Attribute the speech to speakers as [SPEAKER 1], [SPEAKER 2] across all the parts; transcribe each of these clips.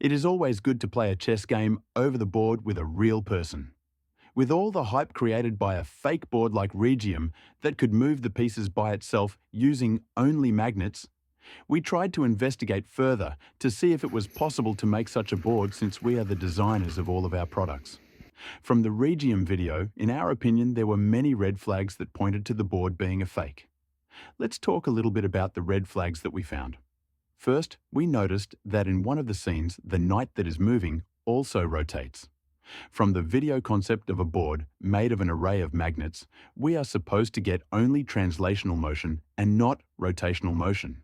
[SPEAKER 1] It is always good to play a chess game over the board with a real person. With all the hype created by a fake board like Regium that could move the pieces by itself using only magnets, we tried to investigate further to see if it was possible to make such a board since we are the designers of all of our products. From the Regium video, in our opinion, there were many red flags that pointed to the board being a fake. Let's talk a little bit about the red flags that we found. First, we noticed that in one of the scenes, the knight that is moving also rotates. From the video concept of a board made of an array of magnets, we are supposed to get only translational motion and not rotational motion.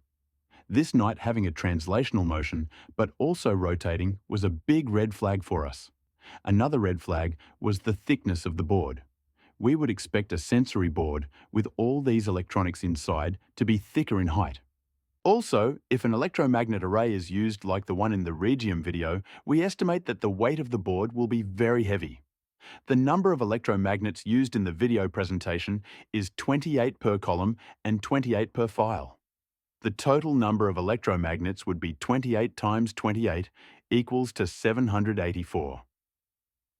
[SPEAKER 1] This knight having a translational motion, but also rotating, was a big red flag for us. Another red flag was the thickness of the board. We would expect a sensory board with all these electronics inside to be thicker in height. Also, if an electromagnet array is used like the one in the Regium video, we estimate that the weight of the board will be very heavy. The number of electromagnets used in the video presentation is 28 per column and 28 per file. The total number of electromagnets would be 28 times 28 equals to 784.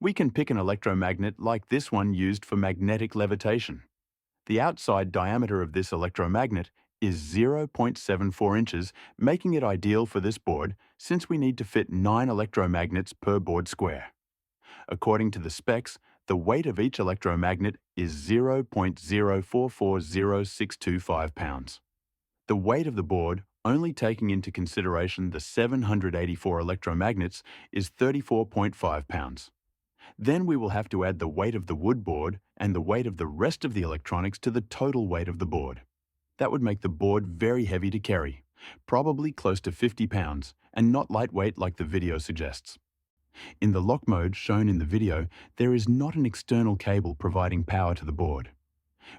[SPEAKER 1] We can pick an electromagnet like this one used for magnetic levitation. The outside diameter of this electromagnet is 0.74 inches, making it ideal for this board since we need to fit 9 electromagnets per board square. According to the specs, the weight of each electromagnet is 0.044065 pounds. The weight of the board, only taking into consideration the 784 electromagnets, is 34.5 pounds. Then we will have to add the weight of the wood board and the weight of the rest of the electronics to the total weight of the board. That would make the board very heavy to carry, probably close to 50 pounds, and not lightweight like the video suggests. In the lock mode shown in the video, there is not an external cable providing power to the board.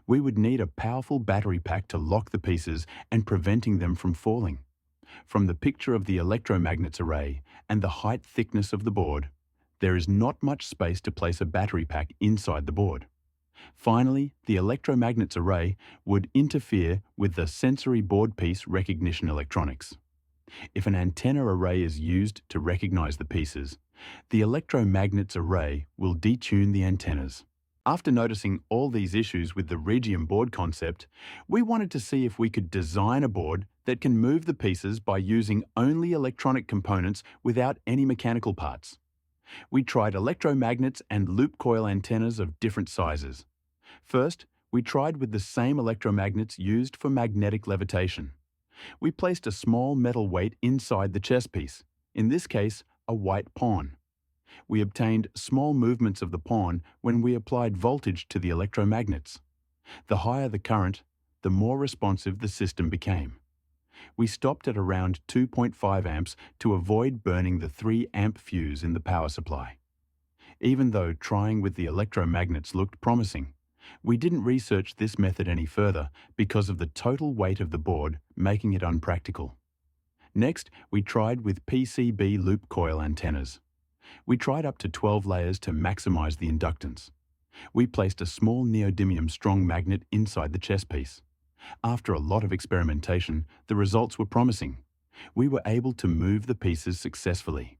[SPEAKER 1] We would need a powerful battery pack to lock the pieces and preventing them from falling. From the picture of the electromagnets array and the height thickness of the board, there is not much space to place a battery pack inside the board. Finally, the electromagnets array would interfere with the sensory board piece recognition electronics. If an antenna array is used to recognize the pieces, the electromagnets array will detune the antennas. After noticing all these issues with the Regium board concept, we wanted to see if we could design a board that can move the pieces by using only electronic components without any mechanical parts. We tried electromagnets and loop coil antennas of different sizes. First, we tried with the same electromagnets used for magnetic levitation. We placed a small metal weight inside the chess piece, in this case, a white pawn. We obtained small movements of the pawn when we applied voltage to the electromagnets. The higher the current, the more responsive the system became. We stopped at around 2.5 amps to avoid burning the 3 amp fuse in the power supply. Even though trying with the electromagnets looked promising, we didn't research this method any further because of the total weight of the board, making it unpractical. Next, we tried with PCB loop coil antennas. We tried up to 12 layers to maximize the inductance. We placed a small neodymium strong magnet inside the chess piece. After a lot of experimentation, the results were promising. We were able to move the pieces successfully.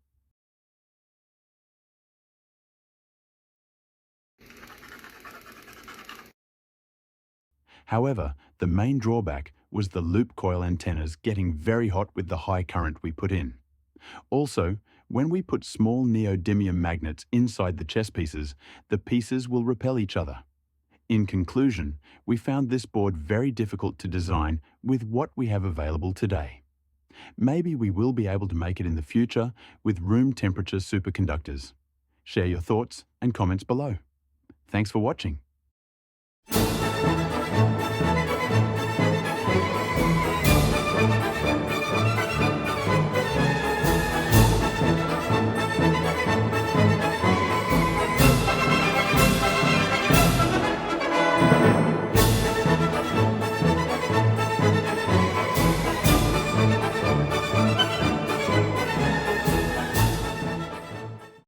[SPEAKER 1] However, the main drawback was the loop coil antennas getting very hot with the high current we put in. Also, when we put small neodymium magnets inside the chess pieces, the pieces will repel each other. In conclusion, we found this board very difficult to design with what we have available today. Maybe we will be able to make it in the future with room temperature superconductors. Share your thoughts and comments below. Thanks for watching.